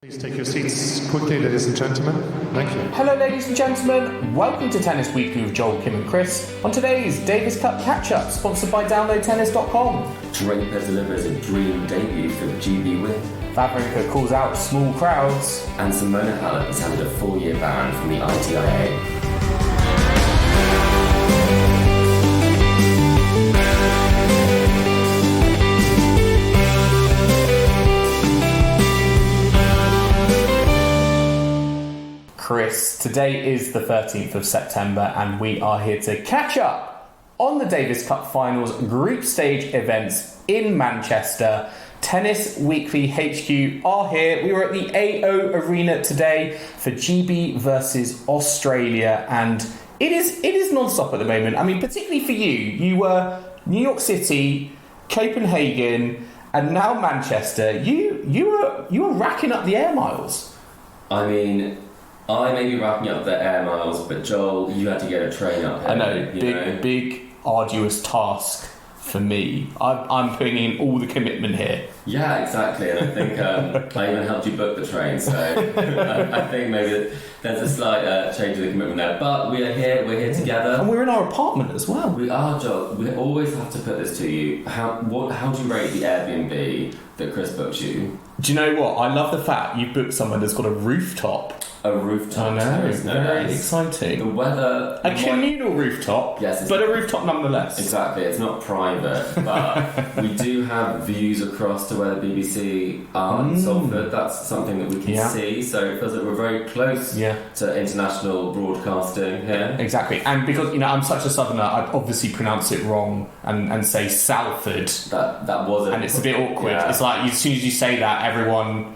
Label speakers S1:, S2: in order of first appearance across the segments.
S1: Please take your seats quickly, ladies and gentlemen. Thank you.
S2: Hello, ladies and gentlemen. Welcome to Tennis Weekly with Joel, Kim and Chris. On today's Davis Cup catch-up, sponsored by DownloadTennis.com.
S3: Draper delivers a dream debut for the GB win.
S2: Wawrinka calls out small crowds.
S3: And Simona Halep has handed a 4-year ban from the ITIA.
S2: Chris, today is the 13th of September and we are here to catch up on the Davis Cup Finals group stage events in Manchester. Tennis Weekly HQ are here. We were at the AO Arena today for GB versus Australia, and it is non-stop at the moment. I mean, particularly for you. You were New York City, Copenhagen, and now Manchester. You were racking up the air miles.
S3: I mean, I may be racking up the air miles, but Joel, you had to get a train up here.
S2: I know, big, arduous task for me. I'm putting in all the commitment here.
S3: Yeah, exactly, and I think I even helped you book the train, so I think maybe there's a slight change of the commitment there. But we're here together.
S2: And we're in our apartment as well.
S3: We are, Joel. We always have to put this to you. How do you rate the Airbnb that Chris booked you?
S2: Do you know what? I love the fact you booked someone that's got a rooftop.
S3: A rooftop.
S2: I know, very exciting.
S3: The weather...
S2: A communal rooftop,
S3: yes,
S2: but a rooftop nonetheless.
S3: Exactly, it's not private, but we do have views across to where the BBC are in Salford. That's something that we can see, so it feels like we're very close to international broadcasting here.
S2: Exactly, and because, I'm such a southerner, I'd obviously pronounce it wrong and say Salford.
S3: That wasn't...
S2: And it's a bit awkward. Yeah. It's like, as soon as you say that, everyone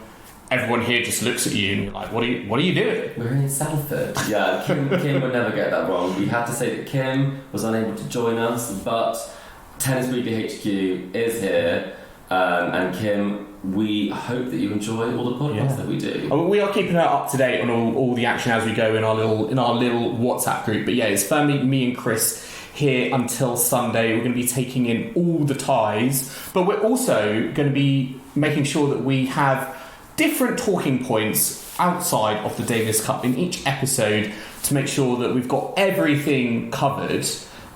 S2: here just looks at you and you're like, what are you doing?
S3: We're in Salford. Yeah, Kim would never get that wrong. We have to say that Kim was unable to join us, but Tennis Weekly HQ is here, and Kim, we hope that you enjoy all the podcasts that we do.
S2: We are keeping her up to date on all the action as we go in our little WhatsApp group. But yeah, it's firmly me and Chris here until Sunday. We're going to be taking in all the ties, but we're also going to be making sure that we have different talking points outside of the Davis Cup in each episode to make sure that we've got everything covered.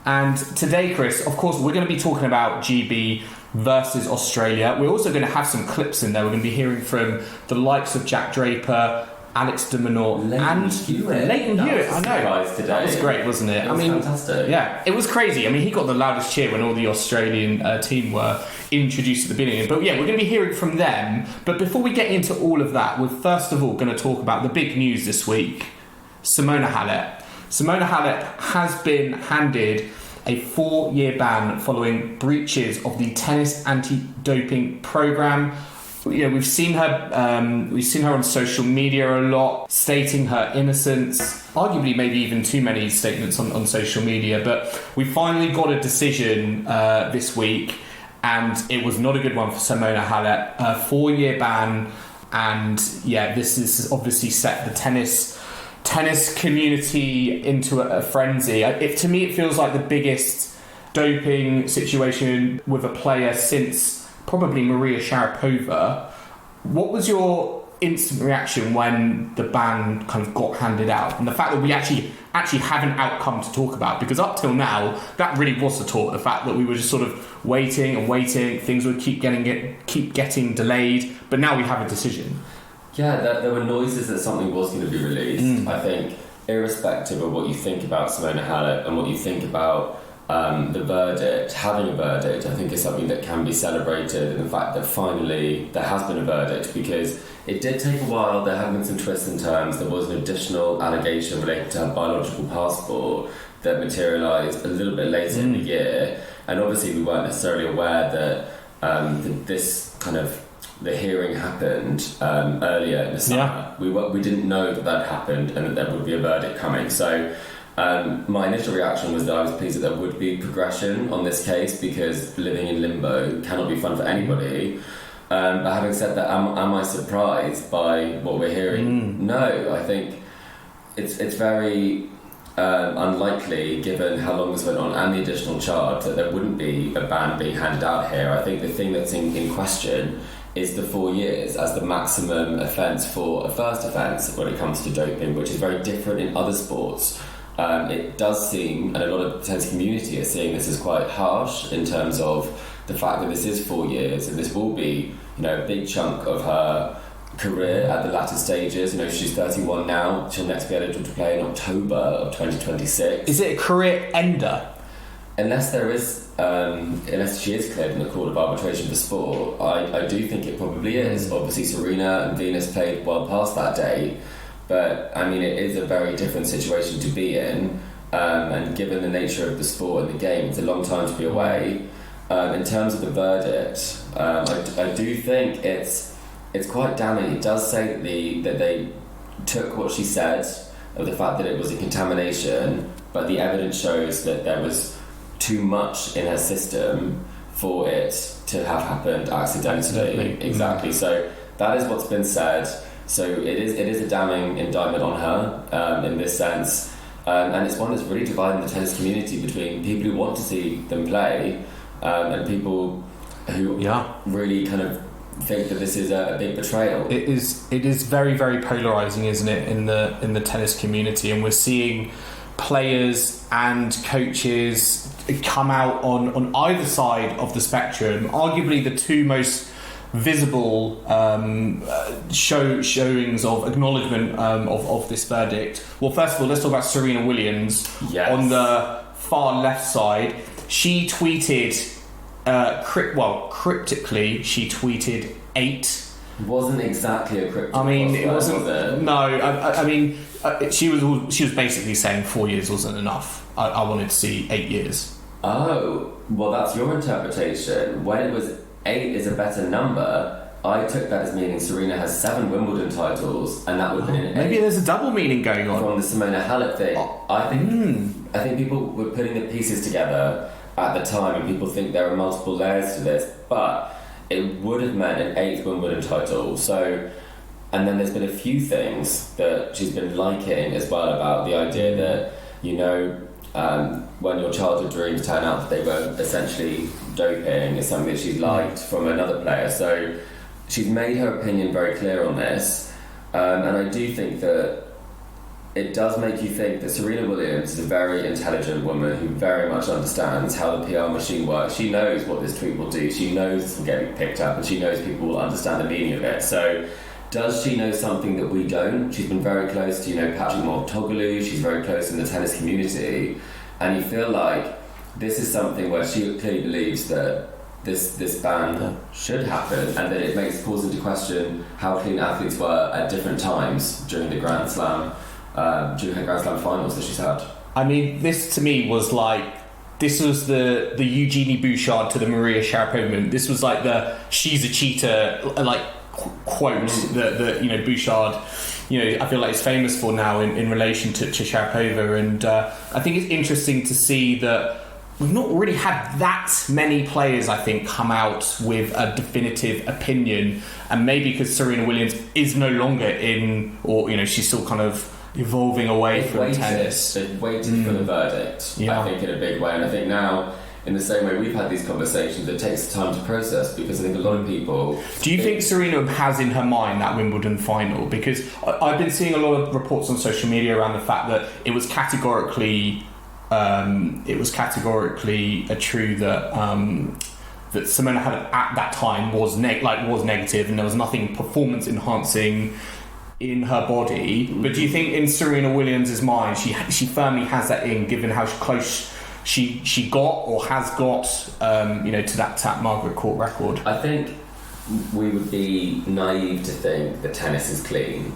S2: And today, Chris, of course, we're going to be talking about GB versus Australia. We're also going to have some clips in there. We're going to be hearing from the likes of Jack Draper, Alex De Minaur, and Leighton Hewitt. I know.
S3: Today.
S2: That was great, wasn't it?
S3: It was fantastic.
S2: Yeah, it was crazy. I mean, he got the loudest cheer when all the Australian team were introduced at the beginning. But yeah, we're going to be hearing from them. But before we get into all of that, we're first of all going to talk about the big news this week. Simona Halep. Simona Halep has been handed a 4-year ban following breaches of the tennis anti-doping programme. We've seen her on social media a lot, stating her innocence. Arguably, maybe even too many statements on social media. But we finally got a decision this week, and it was not a good one for Simona Halep. A 4-year ban, and this has obviously set the tennis community into a frenzy. To me, it feels like the biggest doping situation with a player since probably Maria Sharapova. What was your instant reaction when the ban kind of got handed out, and the fact that we actually have an outcome to talk about? Because up till now, that really was the talk. The fact that we were just sort of waiting, things would keep getting delayed, but now we have a decision.
S3: Yeah, there were noises that something was going to be released. I think, irrespective of what you think about Simona Halep and what you think about the verdict, having a verdict, I think is something that can be celebrated. And the fact that finally there has been a verdict, because it did take a while. There have been some twists and turns. There was an additional allegation related to her biological passport that materialised a little bit later in the year, and obviously we weren't necessarily aware that this kind of the hearing happened earlier in the summer. We didn't know that happened and that there would be a verdict coming. So my initial reaction was that I was pleased that there would be progression on this case, because living in limbo cannot be fun for anybody. But having said that, am I surprised by what we're hearing? No, I think it's very unlikely, given how long this went on and the additional charge, that there wouldn't be a ban being handed out here. I think the thing that's in question is the 4 years as the maximum offence for a first offence when it comes to doping, which is very different in other sports. It does seem, and a lot of the tennis community are seeing this as quite harsh in terms of the fact that this is 4 years, and this will be, a big chunk of her career at the latter stages. She's 31 now. She'll next be eligible to play in October of 2026.
S2: Is it a career ender?
S3: Unless she is cleared in the Court of Arbitration for Sport, I do think it probably is. Obviously, Serena and Venus played well past that date, but it is a very different situation to be in, and given the nature of the sport and the game, it's a long time to be away. In terms of the verdict, I do think it's quite damning. It does say that they took what she said of the fact that it was a contamination, but the evidence shows that there was too much in her system for it to have happened accidentally. Exactly. So that is what's been said. So it is a damning indictment on her in this sense, and it's one that's really dividing the tennis community between people who want to see them play and people who really kind of think that this is a big betrayal.
S2: It is very, very polarizing, isn't it, in the tennis community, and we're seeing players and coaches come out on either side of the spectrum. Arguably the two most visible showings of acknowledgement of this verdict. Well, first of all, let's talk about Serena Williams.
S3: Yes.
S2: On the far left side. She tweeted cryptically, she tweeted 8.
S3: Wasn't exactly a cryptic.
S2: It wasn't.
S3: Was it?
S2: No, she was basically saying 4 years wasn't enough. I wanted to see 8 years.
S3: Oh, well, that's your interpretation. When it was 8 is a better number, I took that as meaning Serena has 7 Wimbledon titles, and that would have been an 8.
S2: Maybe there's a double meaning going on
S3: from the Simona Halep thing. I think people were putting the pieces together at the time, and people think there are multiple layers to this, but it would have meant an 8th Wimbledon title. So, and then there's been a few things that she's been liking as well about the idea that, when your childhood dreams turn out that they were essentially doping is something that she's liked from another player. So she's made her opinion very clear on this, and I do think that it does make you think that Serena Williams is a very intelligent woman who very much understands how the PR machine works. She knows what this tweet will do. She knows it's getting picked up, and she knows people will understand the meaning of it. So does she know something that we don't? She's been very close to, Patrick Mouratoglou. She's very close in the tennis community. And you feel like this is something where she clearly believes that this ban should happen, and that it makes calls into question how clean athletes were at different times during the Grand Slam. During her Grand Slam finals that she's had.
S2: This to me was this was the Eugenie Bouchard to the Maria Sharapova moment. This was like the "she's a cheater" quote that Bouchard I feel like is famous for now in relation to Sharapova, and I think it's interesting to see that we've not really had that many players, I think, come out with a definitive opinion, and maybe because Serena Williams is no longer in, or she's still kind of evolving away from tennis.
S3: They've waited for the verdict, I think, in a big way. And I think now, in the same way we've had these conversations, it takes time to process, because I think a lot of people...
S2: Do you think Serena has in her mind that Wimbledon final? Because I've been seeing a lot of reports on social media around the fact that it was categorically true that that Simona Halep at that time was negative, and there was nothing performance enhancing in her body. But do you think in Serena Williams' mind she firmly has that in, given how close she got or has got to that Tap Margaret Court record?
S3: I think we would be naive to think that tennis is clean,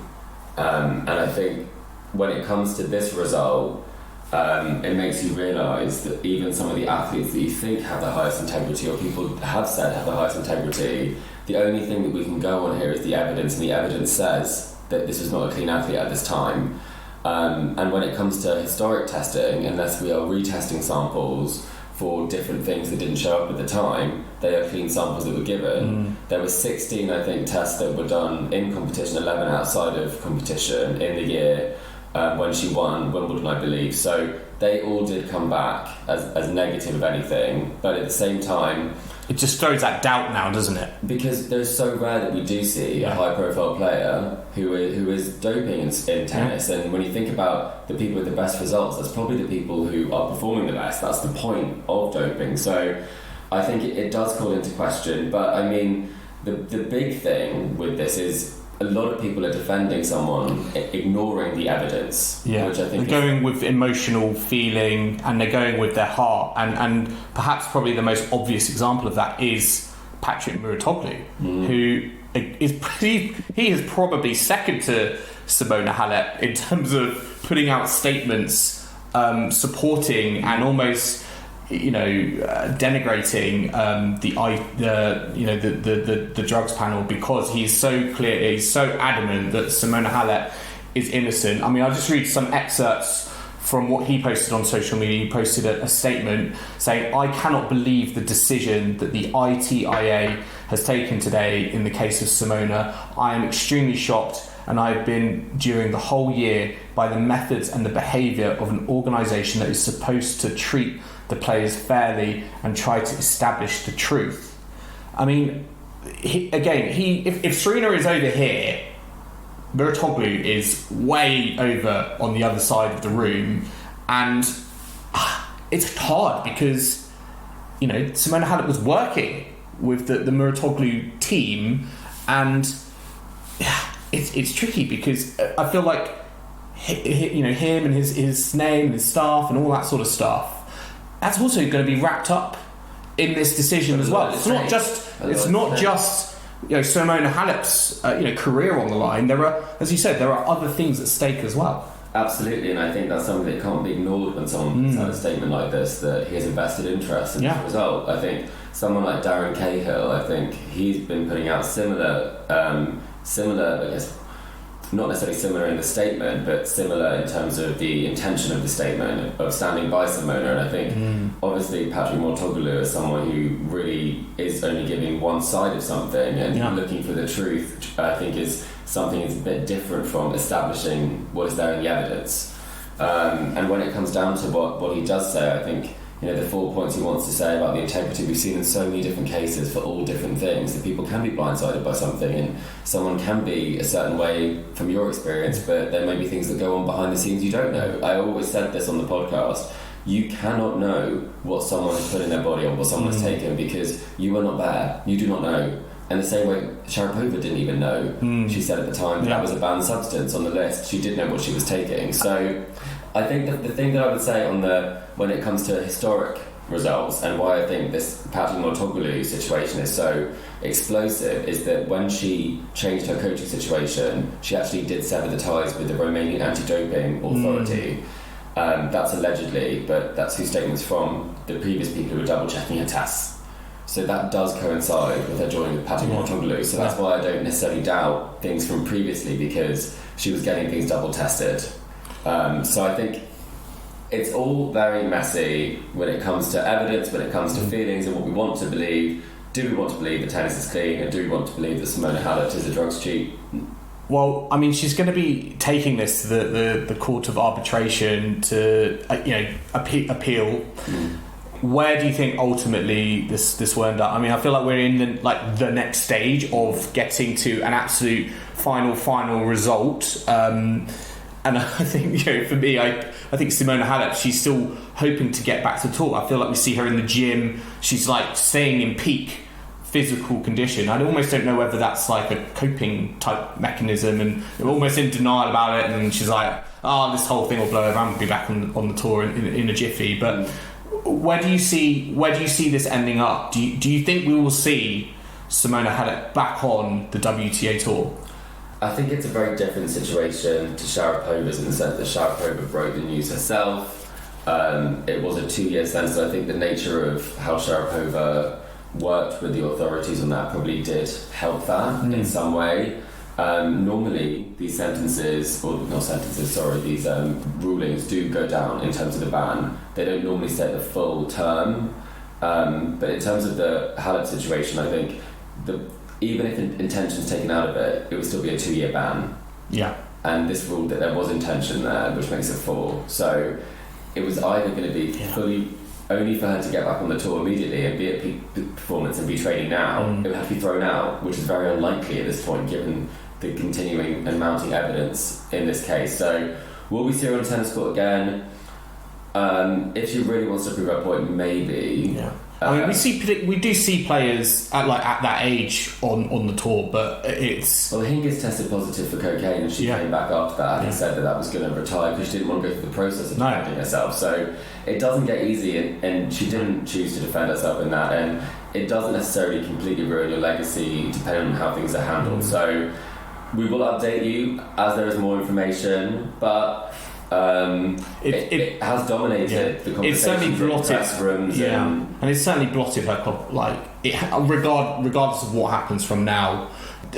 S3: and I think when it comes to this result, it makes you realise that even some of the athletes that you think have the highest integrity, or people have said have the highest integrity, the only thing that we can go on here is the evidence, and the evidence says that this was not a clean athlete at this time. And when it comes to historic testing, unless we are retesting samples for different things that didn't show up at the time, they are clean samples that were given. There were 16, I think, tests that were done in competition, 11 outside of competition in the year when she won Wimbledon, I believe. So they all did come back as negative of anything, but at the same time,
S2: it just throws that doubt now, doesn't it?
S3: Because it's so rare that we do see a high-profile player who is doping in tennis, and when you think about the people with the best results, that's probably the people who are performing the best. That's the point of doping. So I think it does call into question. But I mean, the big thing with this is a lot of people are defending someone ignoring the evidence, which I think
S2: they're going with emotional feeling and they're going with their heart, and perhaps probably the most obvious example of that is Patrick Muratoglu, who he is probably second to Simona Halep in terms of putting out statements supporting and almost denigrating the drugs panel, because he's so clear, he's so adamant that Simona Halep is innocent. I mean, I'll just read some excerpts from what he posted on social media. He posted a statement saying, "I cannot believe the decision that the ITIA has taken today in the case of Simona. I am extremely shocked, and I have been during the whole year by the methods and the behaviour of an organisation that is supposed to treat the players fairly and try to establish the truth." I mean, if Serena is over here, Muratoglu is way over on the other side of the room, and it's hard because Simona Halep was working with the Muratoglu team, and it's tricky because I feel like him and his name and his staff and all that sort of stuff, that's also going to be wrapped up in this decision as well. It's not just Simona Halep's career on the line. There are, as you said, there are other things at stake as well.
S3: Absolutely, and I think that's something that can't be ignored when someone puts out a statement like this, that he has a vested interest in the result. I think someone like Darren Cahill, I think he's been putting out similar, I guess, not necessarily similar in the statement, but similar in terms of the intention of the statement of standing by Simona. And I think obviously Patrick Muratoglu is someone who really is only giving one side of something and looking for the truth, which I think is something that's a bit different from establishing what is there in the evidence. And when it comes down to what he does say, I think the 4 points he wants to say about the integrity, we've seen in so many different cases for all different things that people can be blindsided by something, and someone can be a certain way from your experience, but there may be things that go on behind the scenes you don't know. I always said this on the podcast: you cannot know what someone has put in their body or what someone has taken, because you are not there. You do not know. And the same way Sharapova didn't even know. She said at the time that was a banned substance on the list. She didn't know what she was taking. So I think that the thing that I would say when it comes to historic results, and why I think this Patrick Muratoglu situation is so explosive, is that when she changed her coaching situation, she actually did sever the ties with the Romanian anti-doping authority. That's allegedly, but that's whose statements from the previous people who were double-checking her tests. So that does coincide with her joining with Patrick Muratoglu. So that's why I don't necessarily doubt things from previously, because she was getting things double-tested. So I think it's all very messy when it comes to evidence, when it comes to feelings and what we want to believe. Do we want to believe that tennis is clean, and do we want to believe that Simona Halep is a drugs cheat?
S2: Well, I mean, she's going to be taking this to the court of arbitration to appeal. Where do you think ultimately this will end up? I mean, I feel like we're in the next stage of getting to an absolute final result. And I think, for me, I think Simona Halep, she's still hoping to get back to talk. I feel like we see her in the gym. She's like staying in peak physical condition. I almost don't know whether that's like a coping type mechanism, and they're almost in denial about it. And she's like, this whole thing will blow over. I'm going to be back on the tour in a jiffy. But where do you see this ending up? Do you think we will see Simona Halep back on the WTA tour?
S3: I think it's a very different situation to Sharapova's, in the sense that Sharapova broke the news herself. It was a 2-year sentence. I think the nature of how Sharapova worked with the authorities on that probably did help that in some way. Normally, these rulings do go down in terms of the ban. They don't normally set the full term. But in terms of the Halep situation, I think even if intention's taken out of it, it would still be a 2-year ban.
S2: Yeah.
S3: And this ruled that there was intention there, which makes it 4. So it was either going to be fully only for her to get back on the tour immediately and be at peak performance and be training now, it would have to be thrown out, which is very unlikely at this point given the continuing and mounting evidence in this case. So will we see her on the tennis court again? If she really wants to prove her point, maybe.
S2: Yeah. I mean, we do see players at that age on the tour, but it's...
S3: Well, Hingis tested positive for cocaine and she came back after that and said that was going to retire because she didn't want to go through the process of defending herself. So it doesn't get easy, and she didn't choose to defend herself in that, and it doesn't necessarily completely ruin your legacy depending on how things are handled. So we will update you as there is more information, but... it has dominated the conversation.
S2: It's certainly blotted
S3: rooms,
S2: and it's certainly blotted her regardless of what happens from now.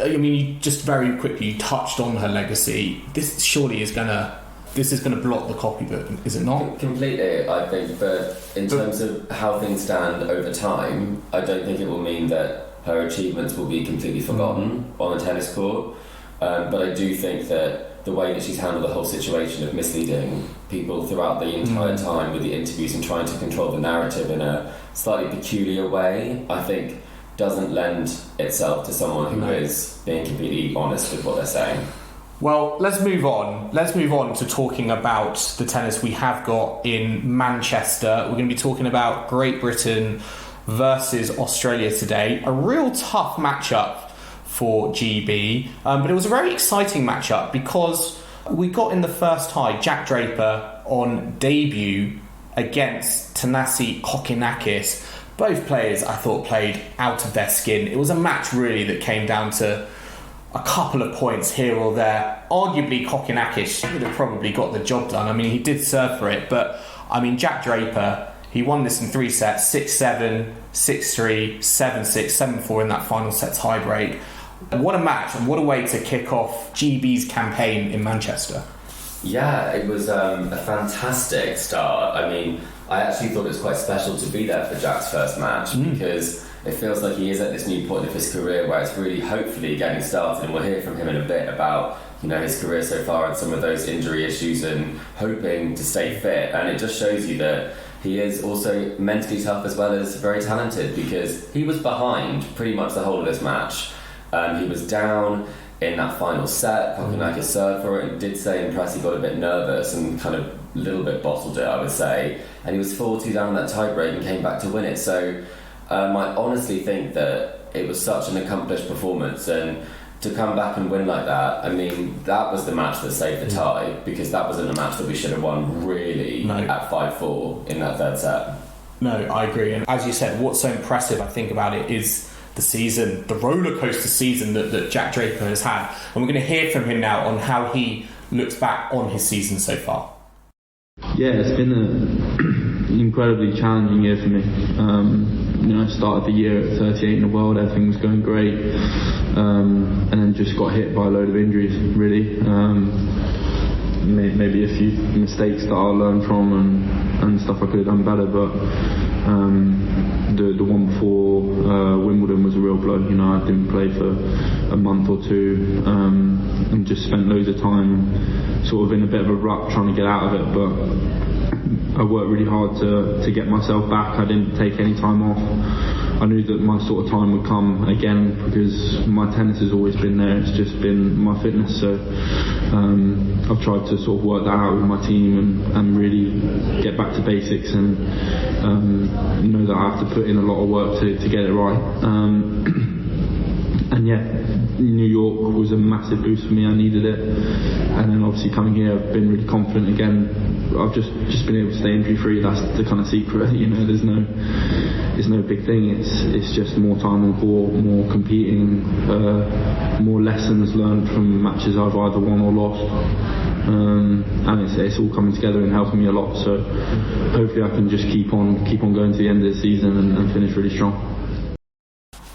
S2: I mean, you just very quickly touched on her legacy. This surely is gonna blot the copybook, is it not?
S3: Completely, I think. But in terms of how things stand over time, I don't think it will mean that her achievements will be completely forgotten on the tennis court. But I do think that the way that she's handled the whole situation of misleading people throughout the entire time with the interviews and trying to control the narrative in a slightly peculiar way, I think doesn't lend itself to someone who is being completely honest with what they're saying.
S2: Well, let's move on. Let's move on to talking about the tennis we have got in Manchester. We're going to be talking about Great Britain versus Australia today. A real tough matchup for GB, but it was a very exciting matchup because we got in the first tie Jack Draper on debut against Thanasi Kokkinakis. Both players, I thought, played out of their skin. It was a match really that came down to a couple of points here or there. Arguably Kokkinakis would have probably got the job done. I mean, he did serve for it, but I mean, Jack Draper, he won this in 3 sets, 6-7, 6-3, 7-6, 7-4 in that final set tie break. What a match, and what a way to kick off GB's campaign in Manchester.
S3: Yeah, it was a fantastic start. I mean, I actually thought it was quite special to be there for Jack's first match because it feels like he is at this new point of his career where it's really hopefully getting started, and we'll hear from him in a bit about his career so far and some of those injury issues and hoping to stay fit. And it just shows you that he is also mentally tough as well as very talented, because he was behind pretty much the whole of this match. He was down in that final set. Kokkinakis served for it and did say in press he got a bit nervous and kind of a little bit bottled it, I would say. And he was 4-2 down in that tie break and came back to win it. So I honestly think that it was such an accomplished performance, and to come back and win like that, I mean, that was the match that saved the tie, because that wasn't a match that we should have won really at 5-4 in that third set.
S2: No, I agree. And as you said, what's so impressive, I think, about it is the season, the roller coaster season that Jack Draper has had. And we're going to hear from him now on how he looks back on his season so far.
S4: Yeah, it's been an incredibly challenging year for me. I started the year at 38 in the world, everything was going great, and then just got hit by a load of injuries, really. Maybe a few mistakes that I'll learn from and stuff I could have done better, but the one before Wimbledon was a real blow. I didn't play for a month or two, and just spent loads of time sort of in a bit of a rut trying to get out of it, but I worked really hard to get myself back. I didn't take any time off. I knew that my sort of time would come again, because my tennis has always been there, it's just been my fitness. So I've tried to sort of work that out with my team and really get back to basics, and know that I have to put in a lot of work to get it right. And yeah, New York was a massive boost for me, I needed it. And then obviously coming here, I've been really confident again. I've just been able to stay injury free. That's the kind of secret, there's no big thing. It's just more time on court, more competing, more lessons learned from matches I've either won or lost. And it's all coming together and helping me a lot. So hopefully I can just keep on going to the end of the season and finish really strong.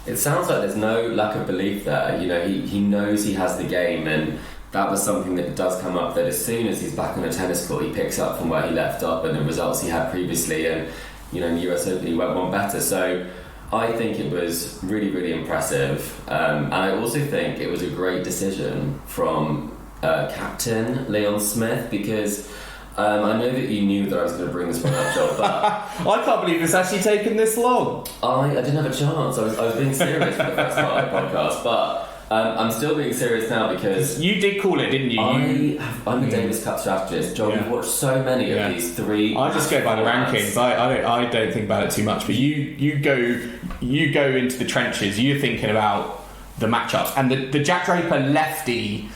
S3: It sounds like there's no lack of belief there. He knows he has the game, and that was something that does come up, that as soon as he's back on the tennis court, he picks up from where he left off and the results he had previously, and in the US Open he went one better. So I think it was really, really impressive, and I also think it was a great decision from captain Leon Smith, because I know that you knew that I was going to bring this one up, Joel, but
S2: I can't believe it's actually taken this long.
S3: I didn't have a chance. I was being serious for the first part of the podcast, but I'm still being serious now because
S2: you did call it, didn't you?
S3: I'm a Davis Cup strategist. Joel, you've watched so many of these three.
S2: I just go by the rankings. I don't think about it too much, but you go into the trenches. You're thinking about the matchups and the Jack Draper lefty.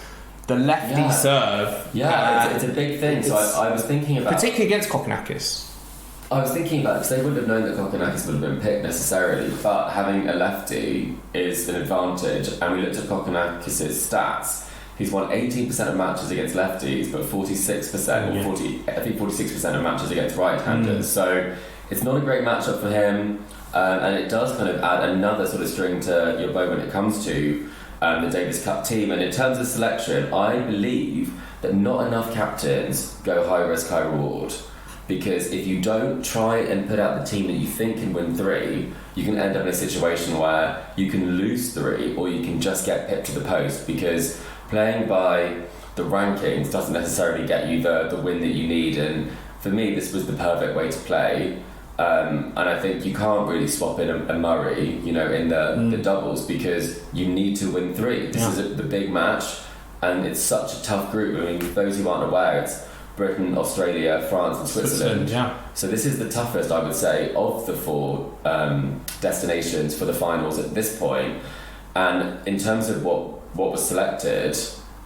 S2: The lefty serve.
S3: Yeah, it's a big thing. So I was thinking about...
S2: Particularly against Kokkinakis.
S3: I was thinking about it because they wouldn't have known that Kokkinakis would have been picked necessarily, but having a lefty is an advantage. And we looked at Kokkinakis' stats. He's won 18% of matches against lefties, but 46%, I think 46% of matches against right-handers. So it's not a great matchup for him. And it does kind of add another sort of string to your bow when it comes to the Davis Cup team. And in terms of selection, I believe that not enough captains go high risk, high reward, because if you don't try and put out the team that you think can win 3, you can end up in a situation where you can lose 3 or you can just get pipped to the post, because playing by the rankings doesn't necessarily get you the win that you need. And for me, this was the perfect way to play. And I think you can't really swap in a Murray, in the doubles, because you need to win 3. This is the big match, and it's such a tough group. I mean, for those who aren't aware, it's Britain, Australia, France and Switzerland. So this is the toughest, I would say, of the 4 destinations for the finals at this point. And in terms of what was selected,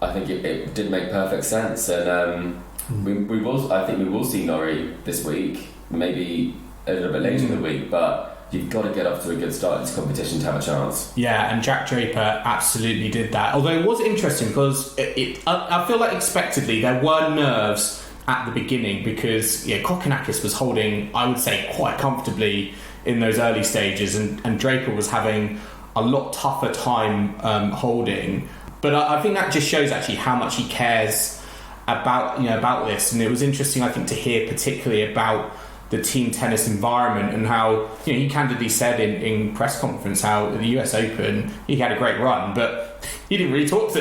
S3: I think it did make perfect sense. And I think we will see Norrie this week, maybe a little bit later in the week, but you've got to get off to a good start in this competition to have a chance.
S2: Yeah, and Jack Draper absolutely did that. Although it was interesting because I feel like expectedly there were nerves at the beginning, because Kokkinakis was holding, I would say, quite comfortably in those early stages, and Draper was having a lot tougher time holding. But I think that just shows actually how much he cares about this. And it was interesting, I think, to hear particularly about the team tennis environment, and how he candidly said in press conference how at the US Open he had a great run, but he didn't really talk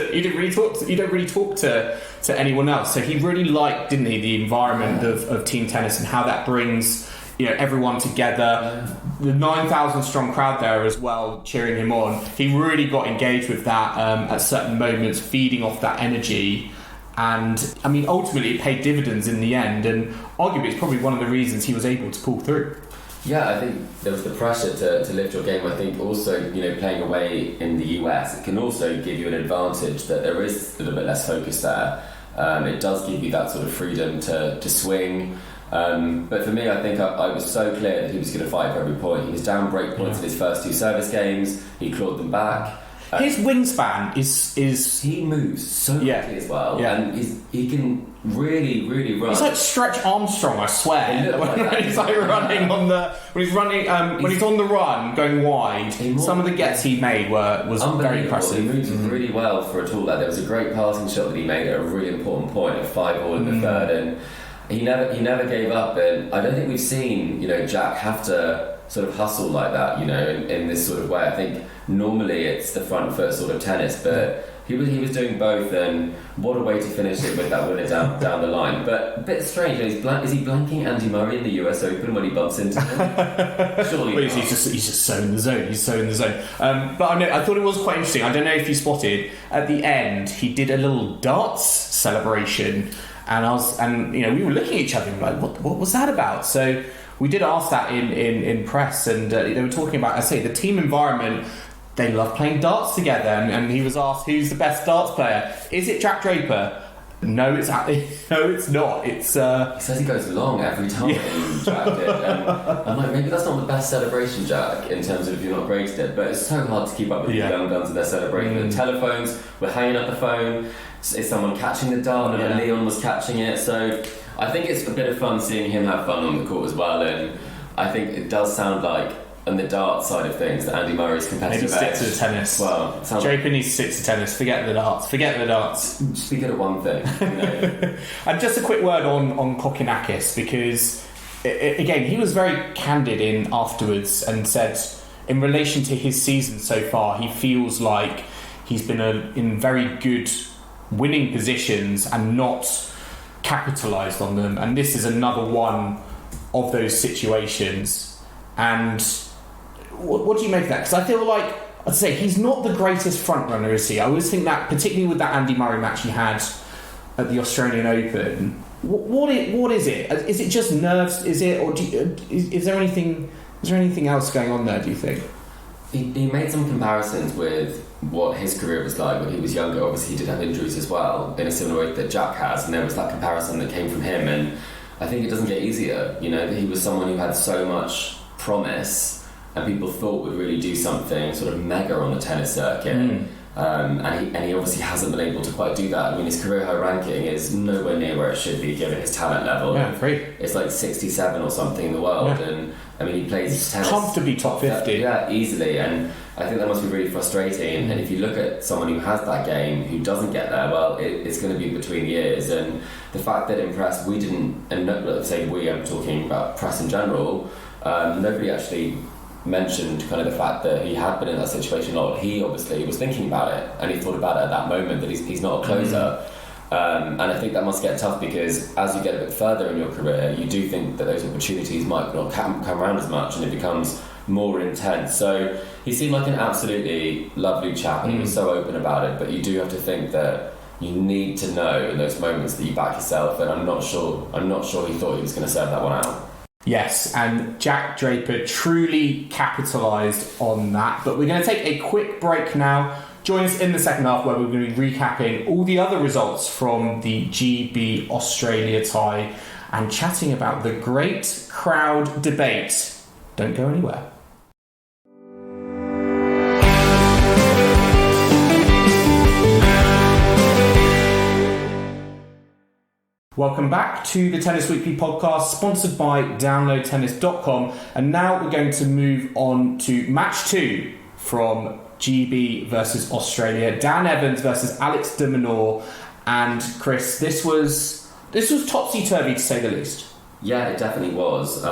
S2: to anyone else. So he really liked, didn't he, the environment of team tennis and how that brings everyone together. The 9,000 strong crowd there as well cheering him on. He really got engaged with that at certain moments, feeding off that energy. And I mean, ultimately it paid dividends in the end, and arguably it's probably one of the reasons he was able to pull through.
S3: Yeah, I think there was the pressure to lift your game. I think also, playing away in the US, it can also give you an advantage that there is a little bit less focus there. It does give you that sort of freedom to swing. But for me, I think I was so clear that he was going to fight for every point. He was down break points in his first 2 service games. He clawed them back.
S2: His wingspan is
S3: he moves so quickly as well, and he can really run.
S2: He's like Stretch Armstrong, I swear. When he's like running when he's on the run going wide. Some of the gets he made was very impressive.
S3: He moves really well for a tool like that. There was a great passing shot that he made at a really important point at 5-all in the third, and he never gave up. And I don't think we've seen Jack have to sort of hustle like that, in this sort of way. I think normally it's the front foot sort of tennis, but he was doing both, and what a way to finish it with that winner down the line. But a bit strange, is he blanking Andy Murray in the US Open when he bumps into him? Surely not.
S2: He's just so in the zone. He's so in the zone. But I thought it was quite interesting. I don't know if you spotted at the end he did a little darts celebration, and we were looking at each other and like, what was that about? So we did ask that in press, and they were talking about, I say, the team environment. They love playing darts together, and he was asked, who's the best darts player? Is it Jack Draper? No, it's not. It's
S3: he says he goes long every time Jack did. And I'm like, maybe that's not the best celebration, Jack, in terms of if you're not great at it, but it's so hard to keep up with the young guns and their celebrating. The telephones, we're hanging up the phone, is someone catching the dart? And Leon was catching it. So I think it's a bit of fun seeing him have fun on the court as well, and I think it does sound like, on the dart side of things, that Andy Murray's competitive
S2: maybe stick to the tennis.
S3: Well,
S2: Draper needs to stick to tennis. Forget the darts.
S3: Just be good at one thing.
S2: And just a quick word on Kokkinakis, because again, he was very candid in afterwards and said, in relation to his season so far, he feels like he's been in very good winning positions and not capitalised on them, and this is another one of those situations. And what do you make of that? Because I feel like, I'd say, he's not the greatest front runner, is he? I always think that, particularly with that Andy Murray match he had at the Australian Open, what is it? Is it just nerves? Is it, or is there anything else going on there, do you think?
S3: He made some comparisons with what his career was like when he was younger. Obviously, he did have injuries as well, in a similar way that Jack has, and there was that comparison that came from him. And I think it doesn't get easier. You know, he was someone who had so much promise, and people thought would really do something sort of mega on the tennis circuit. And he obviously hasn't been able to quite do that. I mean, his career high ranking is nowhere near where it should be given his talent level.
S2: Yeah, great.
S3: It's like 67 or something in the world, and I mean, he plays tennis
S2: comfortably top 50.
S3: Yeah, easily, and I think that must be really frustrating. And if you look at someone who has that game who doesn't get there, well, it's going to be between years. And the fact that in press we didn't, and let's say I'm talking about press in general, nobody actually mentioned kind of the fact that he had been in that situation a lot. He obviously was thinking about it, and he thought about it at that moment that he's not a closer. And I think that must get tough, because as you get a bit further in your career, you do think that those opportunities might not come around as much, and it becomes more intense. So he seemed like an absolutely lovely chap, and he was so open about it, but you do have to think that you need to know in those moments that you back yourself, and I'm not sure he thought he was going to serve that one out.
S2: Yes, and Jack Draper truly capitalised on that. But we're going to take a quick break now. Join us in the second half, where we're going to be recapping all the other results from the GB Australia tie and chatting about the great crowd debate. Don't go anywhere. Welcome back to the Tennis Weekly podcast, sponsored by DownloadTennis.com. And now we're going to move on to match 2 from GB versus Australia. Dan Evans versus Alex De Minaur. And Chris, this was topsy-turvy, to say the least.
S3: Yeah, it definitely was.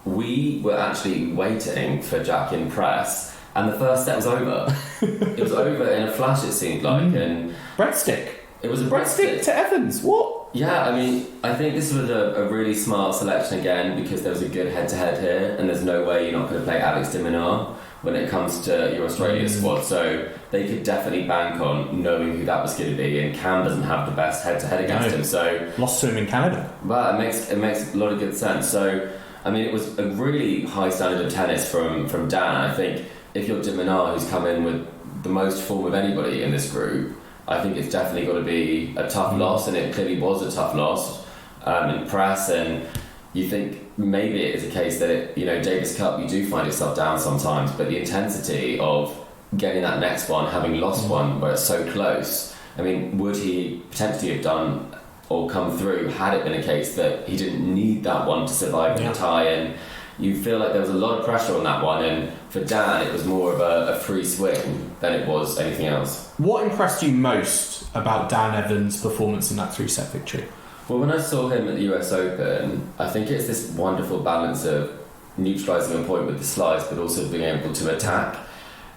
S3: We were actually waiting for Jack in press, and the first set was over. It was over in a flash, it seemed like. And
S2: breadstick.
S3: It was a
S2: breadstick to Evans. What?
S3: Yeah, I mean, I think this was a really smart selection again, because there was a good head-to-head here, and there's no way you're not going to play Alex De Minaur when it comes to your Australia squad. So they could definitely bank on knowing who that was going to be, and Cam doesn't have the best head-to-head against him. So
S2: lost to him in Canada.
S3: Well, it makes a lot of good sense. So, I mean, it was a really high standard of tennis from Dan. I think if you're De Minaur, who's come in with the most form of anybody in this group, I think it's definitely got to be a tough loss, and it clearly was a tough loss in press. And you think maybe it is a case that Davis Cup, you do find yourself down sometimes, but the intensity of getting that next one, having lost one where it's so close, I mean, would he potentially have done or come through had it been a case that he didn't need that one to survive the tie? And you feel like there was a lot of pressure on that one, and for Dan it was more of a free swing than it was anything else.
S2: What impressed you most about Dan Evans' performance in that 3-set victory?
S3: Well, when I saw him at the US Open, I think it's this wonderful balance of neutralising a point with the slice, but also being able to attack.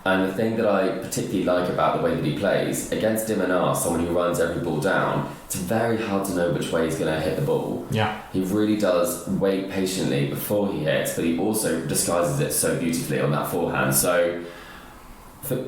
S3: And the thing that I particularly like about the way that he plays, against De Minaur, someone who runs every ball down, it's very hard to know which way he's going to hit the ball.
S2: Yeah.
S3: He really does wait patiently before he hits, but he also disguises it so beautifully on that forehand. So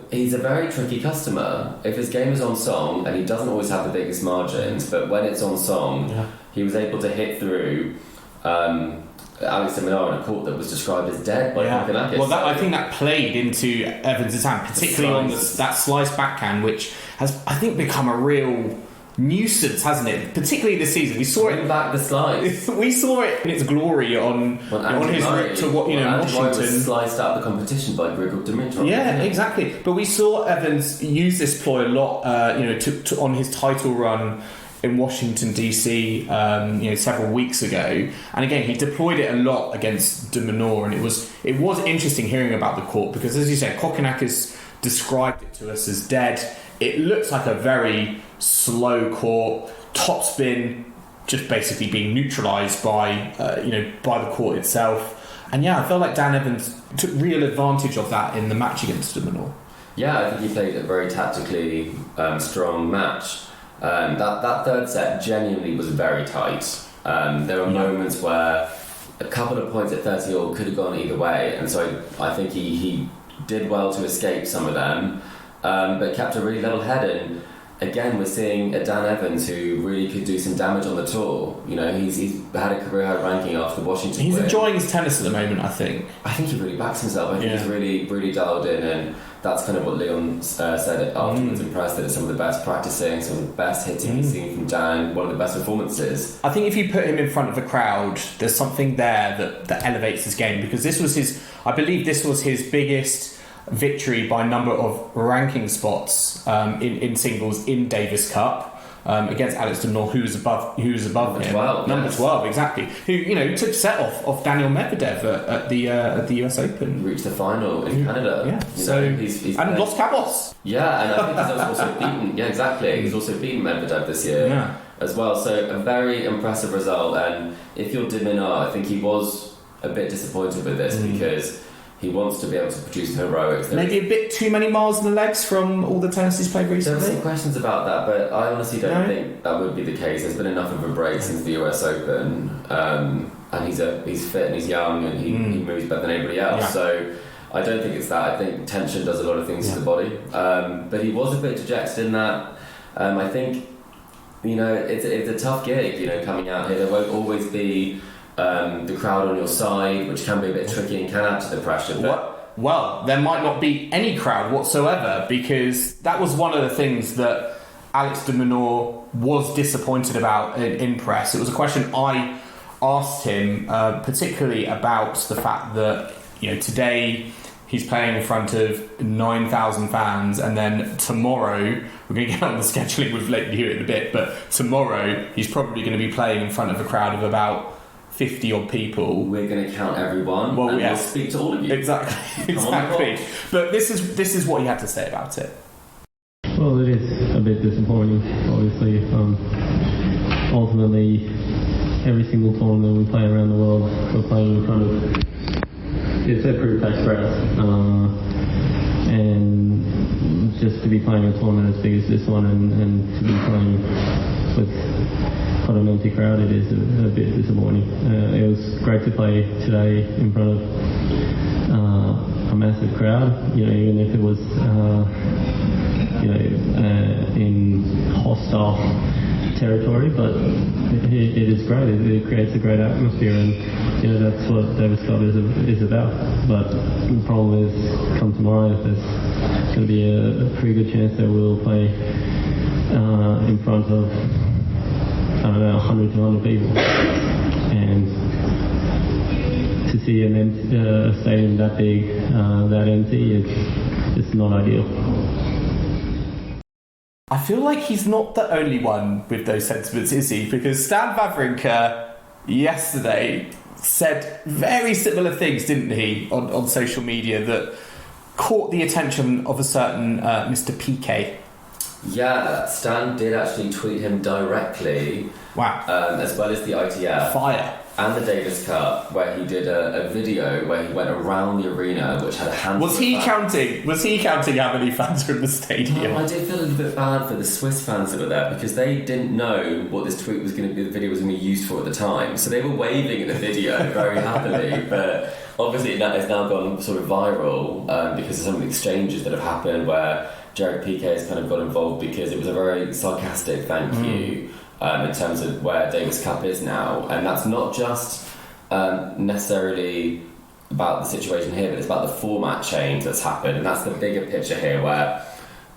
S3: he's a very tricky customer. If his game is on song, and he doesn't always have the biggest margins, but when it's on song, he was able to hit through Alex De Minaur in a court that was described as dead by Kokonakis.
S2: Well, I think that played into Evans' hand, particularly on that slice backhand, which has, I think, become a real nuisance, hasn't it? Particularly this season, we saw
S3: Bring back the slice.
S2: We saw it in its glory on his route to Washington.
S3: Was sliced out of the competition by Grigor Dimitrov.
S2: Yeah, exactly. But we saw Evans use this ploy a lot, on his title run in Washington DC, several weeks ago, and again he deployed it a lot against De Minaur, and it was interesting hearing about the court, because, as you said, Kokonakis described it to us as dead. It looks like a very slow court, topspin just basically being neutralised by the court itself. And I felt like Dan Evans took real advantage of that in the match against De Minaur.
S3: Yeah, I think he played a very tactically strong match. That third set genuinely was very tight. There were moments where a couple of points at 30-all could have gone either way, and so I think he did well to escape some of them, but kept a really level head. And again, we're seeing a Dan Evans who really could do some damage on the tour. You know, he's had a career high ranking after the Washington
S2: He's
S3: win.
S2: enjoying his tennis at the moment, I think.
S3: I think he really backs himself. I think he's really dialed in, and that's kind of what Leon said afterwards. Impressed that it's some of the best practicing, some of the best hitting he's seen from Dan, one of the best performances.
S2: I think if you put him in front of a crowd, there's something there that elevates his game, because I believe this was his biggest victory by number of ranking spots in singles in Davis Cup. Against Alex De Minaur, who was above
S3: Number
S2: him.
S3: 12,
S2: Number
S3: yes.
S2: 12, exactly. Who took set off Daniel Medvedev at the US Open.
S3: Reached the final in Canada.
S2: Yeah.
S3: He's
S2: and Los Cabos.
S3: Yeah, and I think he's also beaten. Yeah, exactly. He's also beaten Medvedev this year as well. So a very impressive result. And if you're De Minaur, I think he was a bit disappointed with this because he wants to be able to produce heroics.
S2: Maybe a bit too many miles in the legs from all the tennis he's played
S3: There
S2: recently.
S3: are some questions about that, but I honestly don't think that would be the case. There's been enough of a break since the US Open, and he's fit and he's young and he moves better than anybody else.
S2: Yeah.
S3: So I don't think it's that. I think tension does a lot of things to the body. But he was a bit dejected in that. I think, it's a tough gig, coming out here. There won't always be the crowd on your side, which can be a bit tricky and can add to the pressure.
S2: Well, there might not be any crowd whatsoever, because that was one of the things that Alex De Minaur was disappointed about in press. It was a question I asked him, particularly about the fact that today he's playing in front of 9,000 fans, and then tomorrow, we're going to get on the scheduling with Lake Hewitt in a bit, but tomorrow he's probably going to be playing in front of a crowd of about 50 odd people.
S3: We're going to count everyone, and we'll speak to all of you.
S2: Exactly. But this is what he had to say about it.
S5: Well, it is a bit disappointing, obviously. Ultimately, every single tournament we play around the world, we're playing in front of it's a pretty packed crowd, and just to be playing a tournament as big as this one, and to be playing with quite an empty crowd, it is a bit disappointing. It was great to play today in front of a massive crowd, even if it was in hostile territory, but it is great. It creates a great atmosphere, and that's what Davis Cup is about. But the problem is, come tomorrow, there's going to be a pretty good chance that we'll play in front of 100 to 100 people, and to see a stadium that big, that empty, it's not ideal.
S2: I feel like he's not the only one with those sentiments, is he? Because Stan Wawrinka yesterday said very similar things, didn't he, on social media that caught the attention of a certain Mr. Piquet.
S3: Yeah, Stan did actually tweet him directly.
S2: Wow.
S3: As well as the ITF.
S2: Fire.
S3: And the Davis Cup, where he did a video where he went around the arena, which had a handful
S2: Was he
S3: of fans.
S2: Was he counting how many fans were in the stadium?
S3: I did feel a little bit bad for the Swiss fans that were there, because they didn't know what this tweet was going to be, the video was going to be used for at the time. So they were waving at the video very happily, but obviously it's now gone sort of viral because of some of the exchanges that have happened where Jared Piquet has kind of got involved, because it was a very sarcastic thank you in terms of where Davis Cup is now. And that's not just necessarily about the situation here, but it's about the format change that's happened. And that's the bigger picture here, where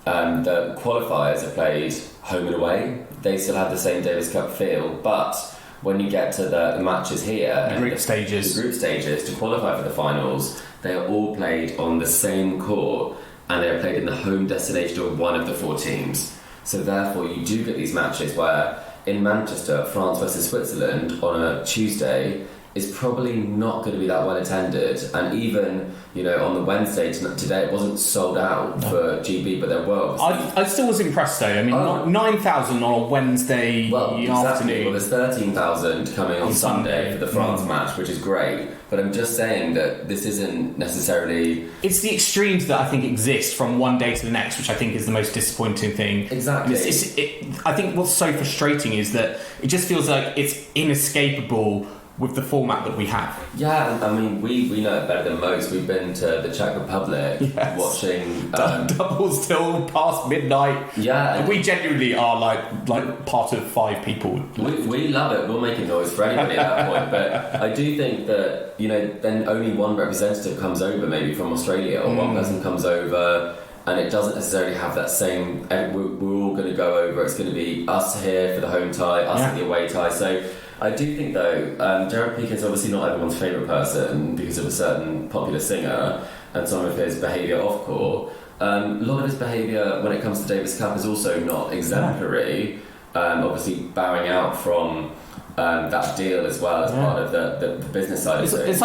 S3: the qualifiers are played home and away. They still have the same Davis Cup feel, but when you get to the matches here,
S2: The group stages
S3: to qualify for the finals, they are all played on the same court, and they are played in the home destination of one of the four teams. So therefore you do get these matches where in Manchester, France versus Switzerland on a Tuesday is probably not going to be that well attended. And even, on the Wednesday today, it wasn't sold out for GB, but there were.
S2: I still was impressed though. I mean, 9,000 on a Wednesday
S3: exactly.
S2: afternoon.
S3: Well, there's 13,000 coming on Sunday for the France match, which is great. But I'm just saying that this isn't necessarily...
S2: It's the extremes that I think exist from one day to the next, which I think is the most disappointing thing.
S3: Exactly.
S2: I think what's so frustrating is that it just feels like it's inescapable with the format that we have.
S3: Yeah, I mean, we know it better than most. We've been to the Czech Republic watching...
S2: doubles till past midnight.
S3: Yeah.
S2: And we genuinely are like part of 5 people.
S3: We love it. We'll make a noise for anybody at that point. But I do think that, then only one representative comes over maybe from Australia, or one person comes over, and it doesn't necessarily have that same... We're all going to go over. It's going to be us here for the home tie, us at the away tie. So... I do think, though, Gerard Piqué's obviously not everyone's favourite person because of a certain popular singer and some of his behaviour off court. A lot of his behaviour when it comes to Davis Cup is also not exemplary. Obviously, bowing out from that deal as well as part of the business side of things.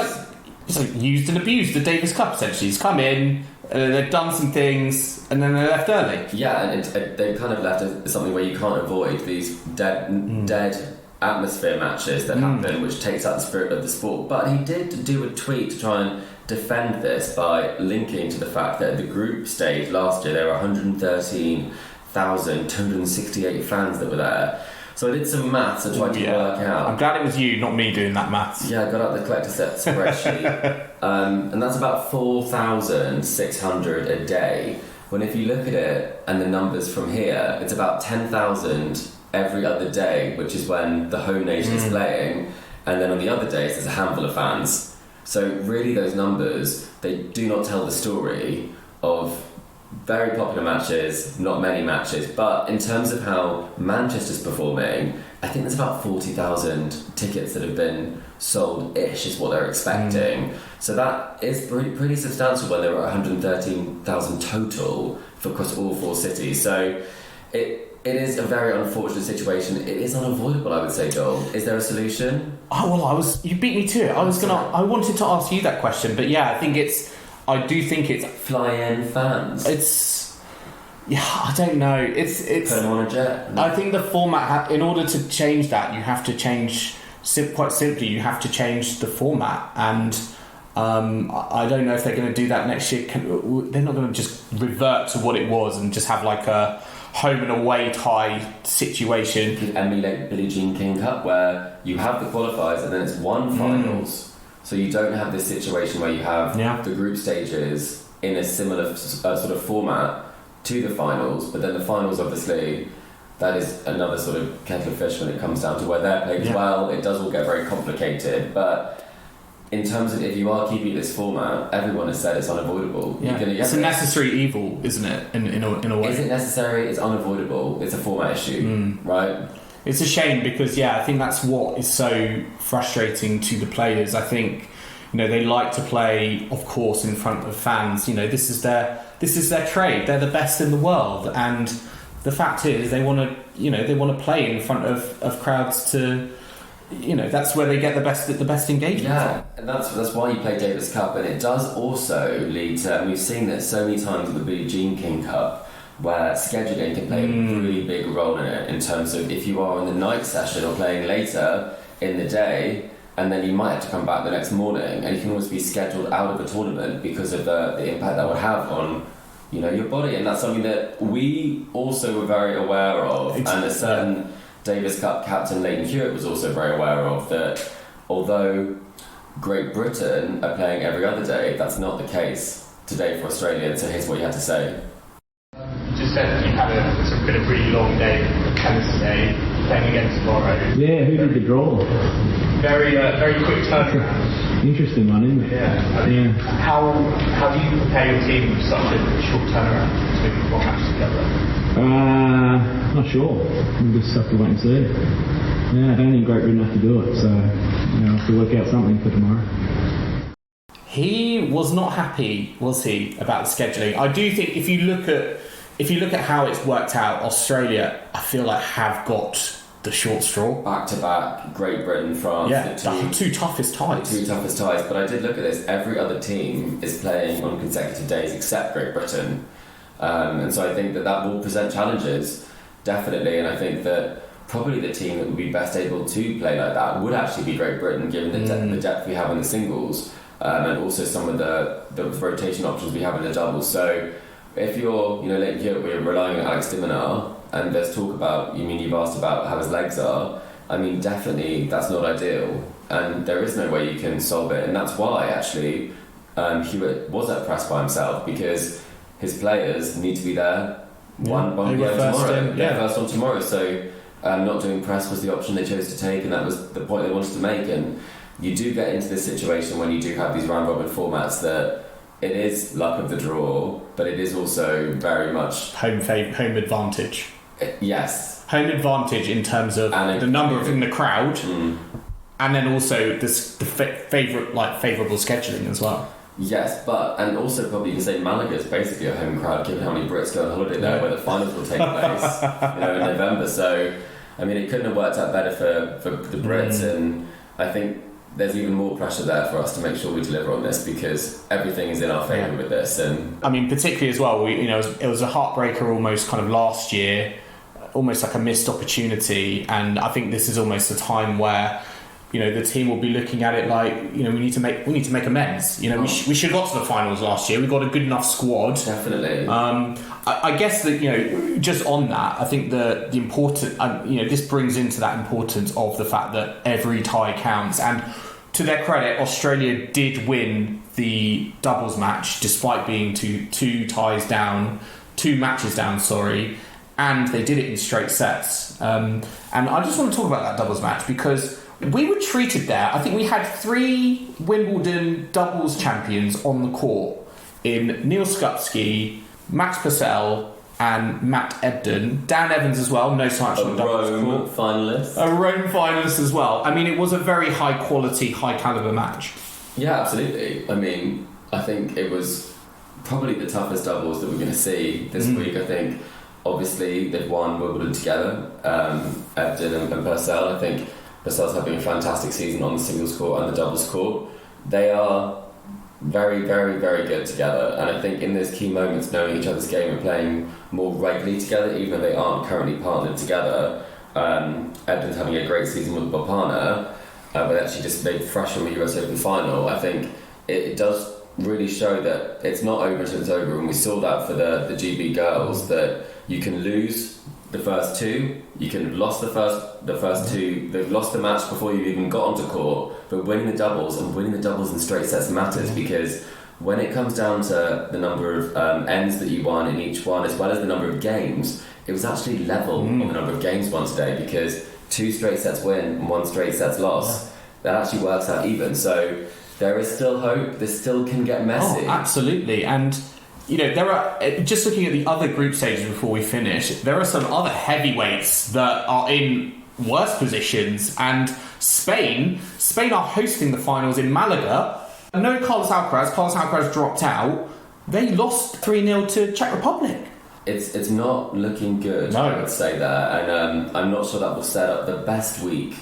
S2: It's like used and abused the Davis Cup, essentially. He's come in, they've done some things, and then they left early.
S3: Yeah, and they kind of left as something where you can't avoid these dead atmosphere matches that happen, which takes out the spirit of the sport. But he did do a tweet to try and defend this by linking to the fact that at the group stage last year there were 113,268 fans that were there. So I did some maths and tried to work out.
S2: I'm glad it was you, not me, doing that maths.
S3: Yeah, I got out the collector set spreadsheet. And that's about 4,600 a day. When if you look at it and the numbers from here, it's about 10,000 every other day, which is when the home nation is playing, and then on the other days there's a handful of fans. So really those numbers, they do not tell the story of very popular matches, not many matches. But in terms of how Manchester's performing, I think there's about 40,000 tickets that have been sold-ish is what they're expecting. So that is pretty substantial when there were 113,000 total across all 4 cities. So it is a very unfortunate situation. It is unavoidable, I would say, Joel. Is there a solution?
S2: Oh, well, you beat me to it. I wanted to ask you that question, but yeah, I do think it's
S3: fly-in fans.
S2: I don't know. It's
S3: put them on a jet.
S2: I think the format, in order to change that, you have to change, quite simply, you have to change the format. And I don't know if they're going to do that next year. They're not going to just revert to what it was and just have like a home and away tie situation.
S3: You could emulate Billie Jean King Cup, where you have the qualifiers and then it's one finals. So you don't have this situation where you have the group stages in a similar sort of format to the finals, but then the finals, obviously, that is another sort of kettle of fish when it comes down to where they're played as well. It does all get very complicated, but in terms of if you are keeping this format, everyone has said it's unavoidable.
S2: Yeah. It's a necessary evil, isn't it? In a way.
S3: Is it necessary? It's unavoidable. It's a format issue, right?
S2: It's a shame because I think that's what is so frustrating to the players. I think they like to play, of course, in front of fans. This is their trade. They're the best in the world, and the fact is they want to play in front of crowds to. That's where they get the best engagement.
S3: Yeah, and that's why you play Davis Cup, and it does also lead to, and we've seen this so many times with the Billie Jean King Cup, where scheduling can play a really big role in it, in terms of if you are in the night session or playing later in the day, and then you might have to come back the next morning, and you can always be scheduled out of a tournament because of the impact that would have on your body. And that's something that we also were very aware of, and a certain Davis Cup captain Leighton Hewitt was also very aware of, that although Great Britain are playing every other day, that's not the case today for Australia. So here's what you had to say.
S6: You just said that you had been a really long day of tennis today, playing again tomorrow.
S5: Yeah, who did the draw?
S6: Very quick turnaround.
S5: Interesting one, isn't it?
S6: Yeah. How do you prepare your team with such a short turnaround between 4 matches together?
S5: Not sure. We'll just have to wait and see. Yeah, I don't think Great Britain have to do it, so I'll have to work out something for tomorrow.
S2: He was not happy, was he, about the scheduling? I do think if you look at how it's worked out, Australia, I feel like have got the short straw.
S3: Back to back, Great Britain, France.
S2: Yeah, the two toughest ties.
S3: Two toughest ties. But I did look at this. Every other team is playing on consecutive days except Great Britain, and so I think that will present challenges, definitely. And I think that probably the team that would be best able to play like that would actually be Great Britain, given the depth we have in the singles, and also some of the rotation options we have in the doubles. So if you're, we're relying on Alex De Minaur, and there's talk about, you've asked about how his legs are. I mean, definitely that's not ideal, and there is no way you can solve it. And that's why actually Hewitt was at press by himself, because his players need to be there. One PM tomorrow. First on tomorrow. So not doing press was the option they chose to take, and that was the point they wanted to make. And you do get into this situation when you do have these round robin formats that it is luck of the draw, but it is also very much
S2: home advantage.
S3: Yes,
S2: home advantage in terms of the number in the crowd, and then also the favourable scheduling as well.
S3: Yes, and also probably you can say Malaga is basically a home crowd, given how many Brits go on holiday there, where the finals will take place, in November. So, I mean, it couldn't have worked out better for the Brits, and I think there's even more pressure there for us to make sure we deliver on this, because everything is in our favour with this. And
S2: I mean, particularly as well, it was a heartbreaker almost kind of last year, almost like a missed opportunity, and I think this is almost a time where the team will be looking at it like, we need to make amends. We should have got to the finals last year. We got a good enough squad.
S3: Definitely.
S2: I guess that just on that, I think the important this brings into that importance of the fact that every tie counts. And to their credit, Australia did win the doubles match despite being two matches down. And they did it in straight sets. And I just want to talk about that doubles match, because we were treated there. I think we had 3 Wimbledon doubles champions on the court in Neil Skupski, Max Purcell, and Matt Ebden. Dan Evans as well, no so much on the doubles court. A Rome finalist as well. I mean, it was a very high quality, high caliber match.
S3: Yeah, absolutely. I mean, I think it was probably the toughest doubles that we're going to see this week. I think, obviously, they've won Wimbledon together, Ebden and Purcell. I think Purcell's having a fantastic season on the singles court and the doubles court. They are very, very, very good together, and I think in those key moments, knowing each other's game and playing more regularly together, even though they aren't currently partnered together. Ebden's having a great season with Bopana, but actually just made fresh from the US Open final. I think it does really show that it's not over until it's over, and we saw that for the GB girls, that you can lose the first 2, you can have lost the first 2, they've lost the match before you've even got onto court, but winning the doubles in straight sets matters, because when it comes down to the number of ends that you won in each one, as well as the number of games, it was actually level on the number of games won today, because 2 straight sets win and 1 straight sets loss, that actually works out even. So there is still hope, this still can get messy.
S2: Oh, absolutely. And there are, just looking at the other group stages before we finish, there are some other heavyweights that are in worse positions, and Spain are hosting the finals in Malaga. No Carlos Alcaraz dropped out. They lost 3-0 to Czech Republic.
S3: It's not looking good, I would say there, and I'm not sure that will set up the best week,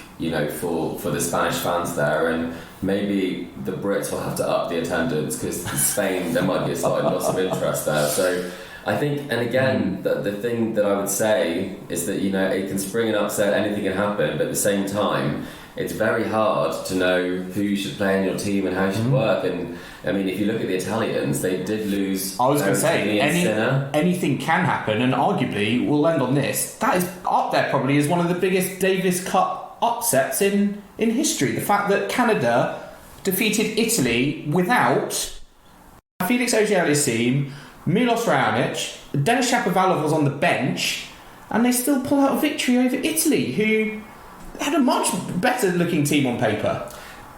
S3: for the Spanish fans there, and maybe the Brits will have to up the attendance, because Spain, there might be a slight loss of interest there. So I think, and again, the thing that I would say is that, it can spring an upset, anything can happen, but at the same time, it's very hard to know who you should play in your team and how you should work. And I mean, if you look at the Italians, they did lose.
S2: I was going to say, anything can happen, and arguably, we'll end on this, that is up there probably as one of the biggest Davis Cup upsets in history. The fact that Canada defeated Italy without Felix Auger-Aliassime, Milos Raonic, Denis Shapovalov was on the bench, and they still pull out a victory over Italy, who had a much better looking team on paper.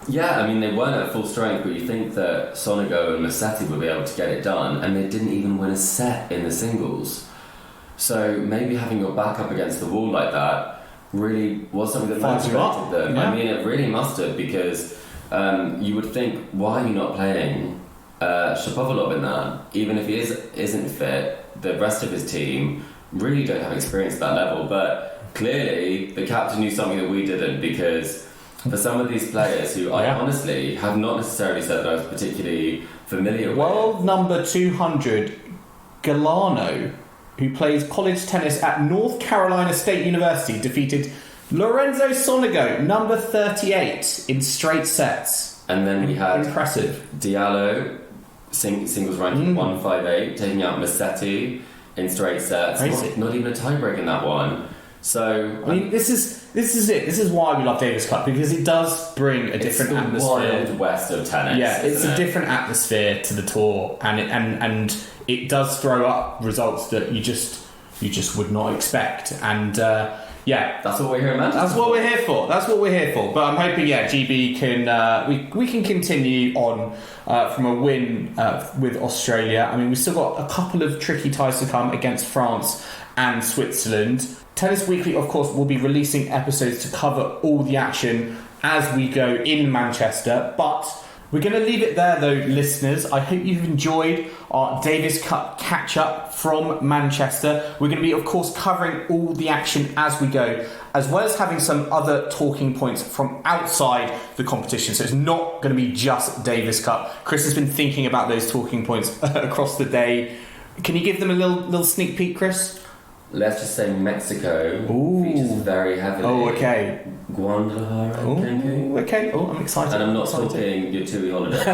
S3: Yeah, I mean, they weren't at full strength, but you think that Sonego and Musetti would be able to get it done, and they didn't even win a set in the singles. So maybe having your back up against the wall like that really was something that motivated them. Yeah. I mean, it really must have, because you would think, why are you not playing Shapovalov in that? Even if he isn't fit, the rest of his team really don't have experience at that level. But clearly the captain knew something that we didn't, because for some of these players who I honestly have not necessarily said that I was particularly familiar with.
S2: World number 200, Galano, who plays college tennis at North Carolina State University, defeated Lorenzo Sonego, number 38, in straight sets.
S3: And then we had
S2: impressive
S3: Diallo, singles ranking 158, taking out Massetti in straight sets. Not even a tiebreak in that one. So
S2: I mean, this is it. This is why we love Davis Cup, because it does bring a different atmosphere.
S3: It's the Wild West of tennis.
S2: Yeah, it's a different atmosphere to the tour, and it does throw up results that you just would not expect. And
S3: that's what we're here, man.
S2: That's what we're here for. That's what we're here for. But I'm hoping, GB can we can continue on from a win with Australia. I mean, we've still got a couple of tricky ties to come against France and Switzerland. Tennis Weekly, of course, will be releasing episodes to cover all the action as we go in Manchester. But we're going to leave it there, though, listeners. I hope you've enjoyed our Davis Cup catch-up from Manchester. We're going to be, of course, covering all the action as we go, as well as having some other talking points from outside the competition. So it's not going to be just Davis Cup. Chris has been thinking about those talking points across the day. Can you give them a little sneak peek, Chris?
S3: Let's just say Mexico features very heavily.
S2: Oh, okay.
S3: Guadalajara, Cancun.
S2: Okay. Oh, I'm excited.
S3: And I'm not talking your TUI holiday.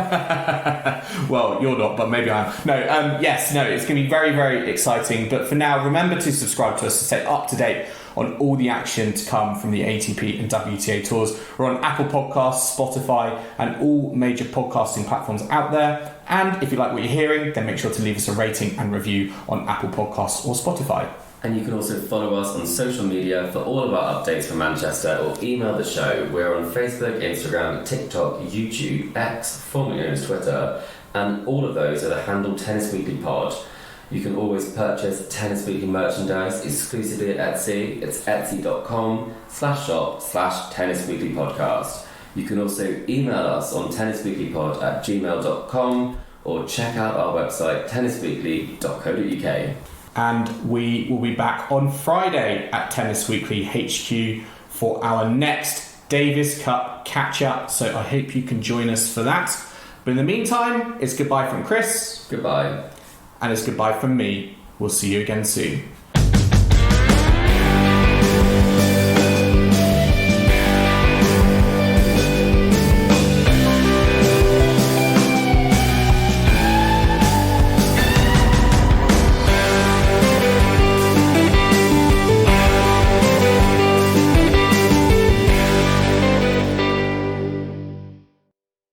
S2: Well, you're not, but maybe I am. No, it's going to be very, very exciting. But for now, remember to subscribe to us to stay up to date on all the action to come from the ATP and WTA tours. We're on Apple Podcasts, Spotify, and all major podcasting platforms out there. And if you like what you're hearing, then make sure to leave us a rating and review on Apple Podcasts or Spotify.
S3: And you can also follow us on social media for all of our updates from Manchester, or email the show. We're on Facebook, Instagram, TikTok, YouTube, X, formerly known as Twitter, and all of those are the handle Tennis Weekly Pod. You can always purchase Tennis Weekly merchandise exclusively at Etsy. It's etsy.com/shop/Tennis Weekly Podcast. You can also email us on tennisweeklypod@gmail.com, or check out our website tennisweekly.co.uk.
S2: And we will be back on Friday at Tennis Weekly HQ for our next Davis Cup catch-up. So I hope you can join us for that. But in the meantime, it's goodbye from Chris.
S3: Goodbye.
S2: And it's goodbye from me. We'll see you again soon.